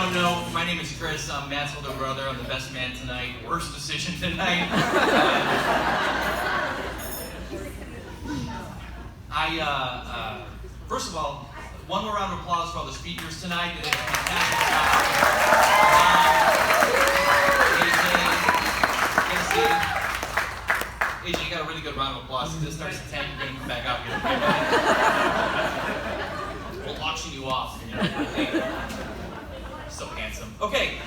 don't know, my name is Chris. I'm Matt's older brother. I'm the best man tonight. Worst decision tonight. First of all, one more round of applause for all the speakers tonight. They did a fantastic job. AJ, you got a really good round of applause. If this starts to tank, you're going to come back out here. We'll auction you off. You know, so handsome. Okay.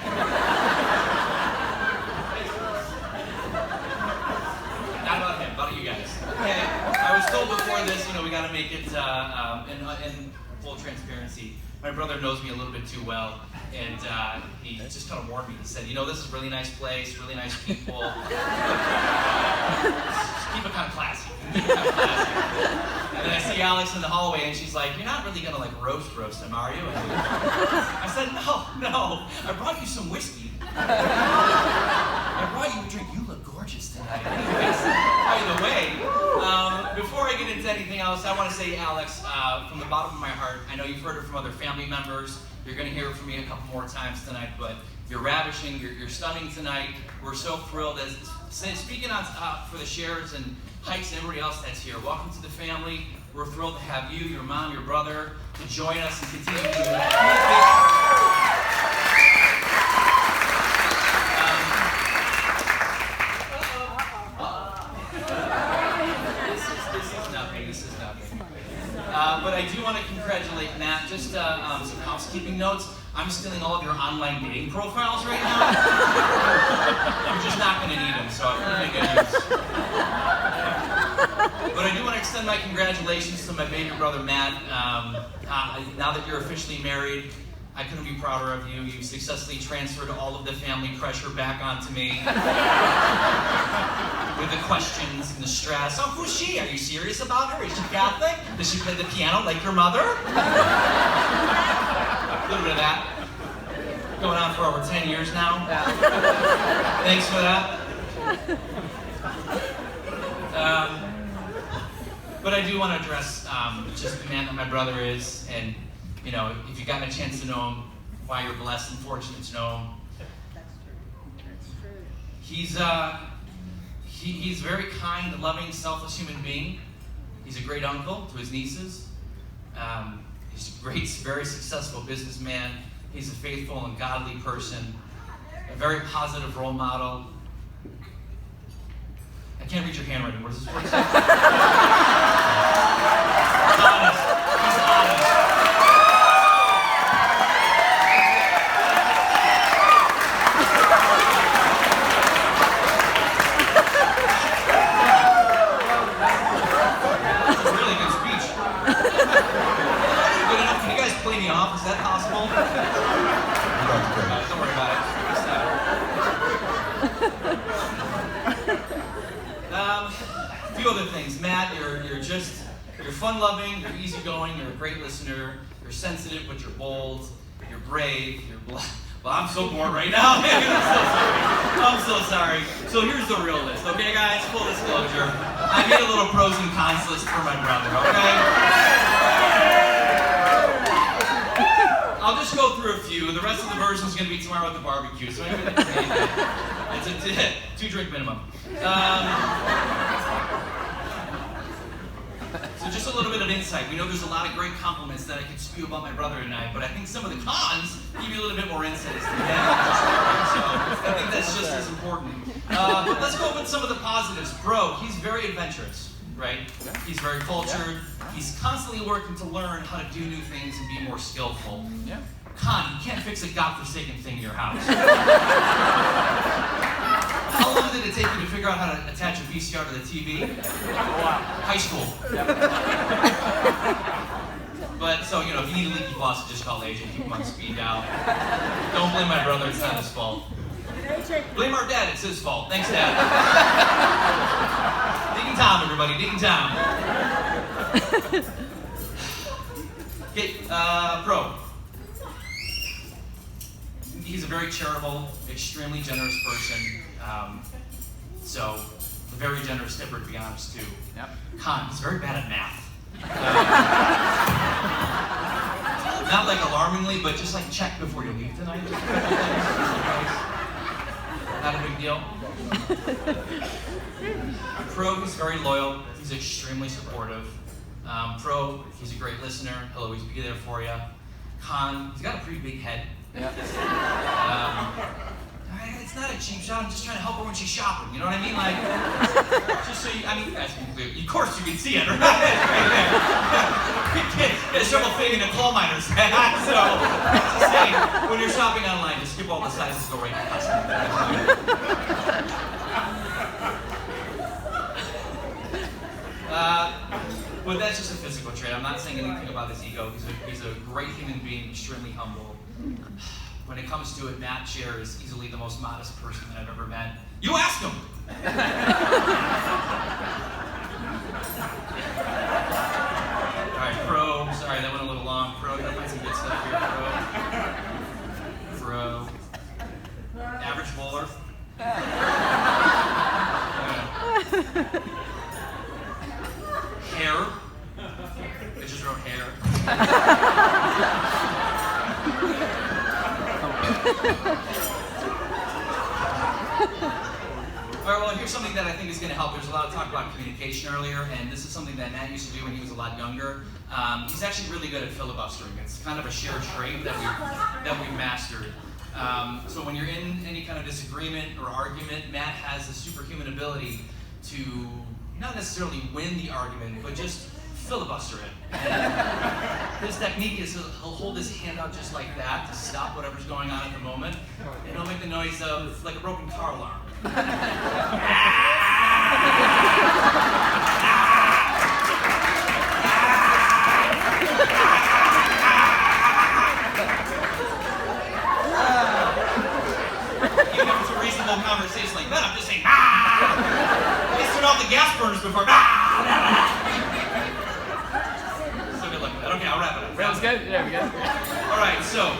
Not about him, about you guys. Okay. I was told before this, we got to make it in full transparency. My brother knows me a little bit too well, and he just kind of warned me. He said, this is a really nice place, really nice people. Just keep it kind of classy. And then I see Alex in the hallway, and she's like, "You're not really gonna roast him, are you?" And I said, "No. I brought you some whiskey. I brought you a drink. You look gorgeous tonight." Anyways, by the way, before I get into anything else, I want to say, Alex, from the bottom of my heart, I know you've heard it from other family members. You're going to hear it from me a couple more times tonight, but you're ravishing, you're stunning tonight. We're so thrilled. Speaking on for the Sharons and Hikes and everybody else that's here, welcome to the family. We're thrilled to have you, your mom, your brother to join us and continue to do This is nothing. But I do want to congratulate Matt. Just some housekeeping notes. I'm stealing all of your online dating profiles right now. You're just not going to need them, so I'm really good news. But I do want to extend my congratulations to my baby brother Matt. Now that you're officially married, I couldn't be prouder of you. You successfully transferred all of the family pressure back onto me. With the questions and the stress. Oh, who's she? Are you serious about her? Is she Catholic? Does she play the piano like your mother? A little bit of that. Going on for over 10 years now. Thanks for that. But I do want to address just the man that my brother is, and if you've gotten a chance to know him, why you're blessed and fortunate to know him. He's a very kind, loving, selfless human being. He's a great uncle to his nieces. He's a great, very successful businessman. He's a faithful and godly person. A very positive role model. I can't read your handwriting. What does this word say? He's honest. He's honest. Play me off? Is that possible? Don't worry about it. A few other things. Matt, you're fun-loving, you're easygoing, you're a great listener, you're sensitive, but you're bold, you're brave, you're black. Well, I'm so bored right now. I'm so sorry. So here's the real list, okay, guys? Full disclosure. I made a little pros and cons list for my brother, okay? I'll just go through a few. The rest of the version is going to be tomorrow at the barbecue. So it's a 2-drink minimum. So just a little bit of insight. We know there's a lot of great compliments that I could spew about my brother tonight, but I think some of the cons give you a little bit more insight as to that. So I think that's just as important. But let's go with some of the positives. Bro, he's very adventurous. Right? He's very cultured. He's constantly working to learn how to do new things and be more skillful. Yeah. Con, you can't fix a godforsaken thing in your house. How long did it take you to figure out how to attach a VCR to the TV? High school. But, so, if you need a leaky faucet, just call AJ, keep him on speed dial. Don't blame my brother, it's not his fault. Blame our dad, it's his fault. Thanks, Dad. Digging Tom, everybody, Digging Tom. Okay, Pro. He's a very charitable, extremely generous person. So, a very generous tipper, to be honest, too. Con, he's very bad at math. Not like like alarmingly, but just like check before you leave tonight. Not a big deal. Pro, he's very loyal. He's extremely supportive. Pro, he's a great listener. He'll always be there for you. Con, he's got a pretty big head. Yeah. It's not a cheap shot. I'm just trying to help her when she's shopping. You know what I mean? Like, just so you, I mean, that's clear. Of course you can see it, right? There's trouble fitting a coal miner's head. So, just saying, when you're shopping online, just skip all the sizes, go right to custom. But that's just a physical trait. I'm not saying anything about his ego. He's a great human being, extremely humble. When it comes to it, Matt Scher is easily the most modest person that I've ever met. You ask him! Alright, Pro. Sorry, that went a little long. Pro, you gotta find some good stuff here, Pro. Average bowler. Hair. I just wrote hair. Alright, well, here's something that I think is going to help. There's a lot of talk about communication earlier, and this is something that Matt used to do when he was a lot younger. He's actually really good at filibustering. It's kind of a shared trait that we've mastered. So when you're in any kind of disagreement or argument, Matt has a superhuman ability to not necessarily win the argument, but just filibuster it. His technique is he'll hold his hand out just like that to stop whatever's going on at the moment, and he'll make the noise of like a broken car alarm. Even if it's a reasonable conversation like that, I'm just saying, please turn off the gas burners before. So good luck with that. Okay, I'll wrap it up. Sounds good? Yeah, we good? All right, so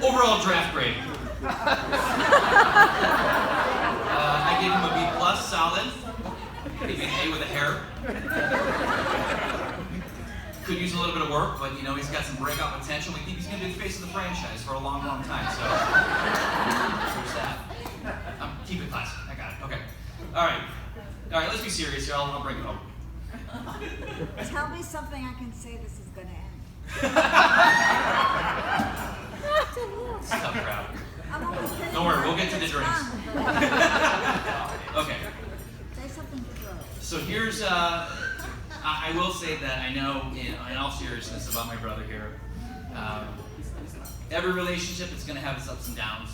overall draft grade. I gave him a B+, solid. Maybe an A with a hair. Could use a little bit of work, but you know he's got some breakout potential. We think he's going to be the face of the franchise for a long, long time. So there's that. Keep it classy. I got it. Okay. All right. Let's be serious here. I'll bring it home. Tell me something I can say this is going to end. Stop crowd. I'm only kidding. Don't worry, we'll get to the drinks. Okay. Say something to grow. So here's, I will say that I know in all seriousness about my brother here. Every relationship is going to have its ups and downs.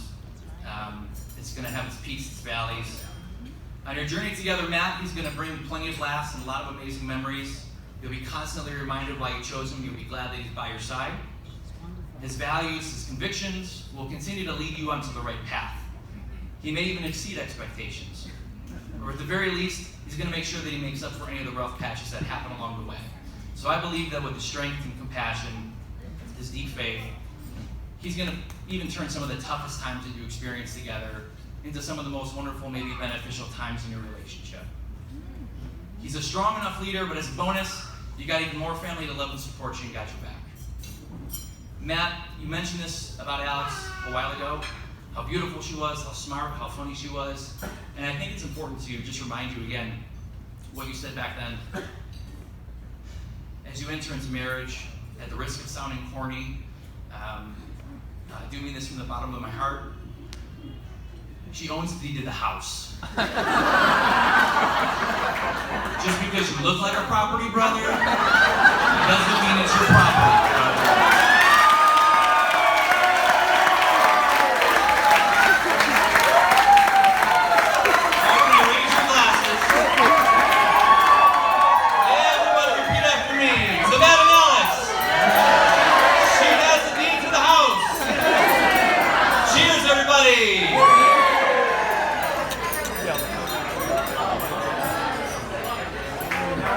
It's going to have its peaks, its valleys. On your journey together, Matt, he's going to bring plenty of laughs and a lot of amazing memories. You'll be constantly reminded why you chose him. You'll be glad that he's by your side. His values, his convictions will continue to lead you onto the right path. He may even exceed expectations. Or at the very least, he's going to make sure that he makes up for any of the rough patches that happen along the way. So I believe that with his strength and compassion, his deep faith, he's going to even turn some of the toughest times that you experience together into some of the most wonderful, maybe beneficial times in your relationship. He's a strong enough leader, but as a bonus, you got even more family to love and support you and got your back. Matt, you mentioned this about Alex a while ago, how beautiful she was, how smart, how funny she was. And I think it's important to just remind you again what you said back then. As you enter into marriage, at the risk of sounding corny, I do mean this from the bottom of my heart, she owns the deed to the house. Just because you look like her property, brother, doesn't mean it's your property.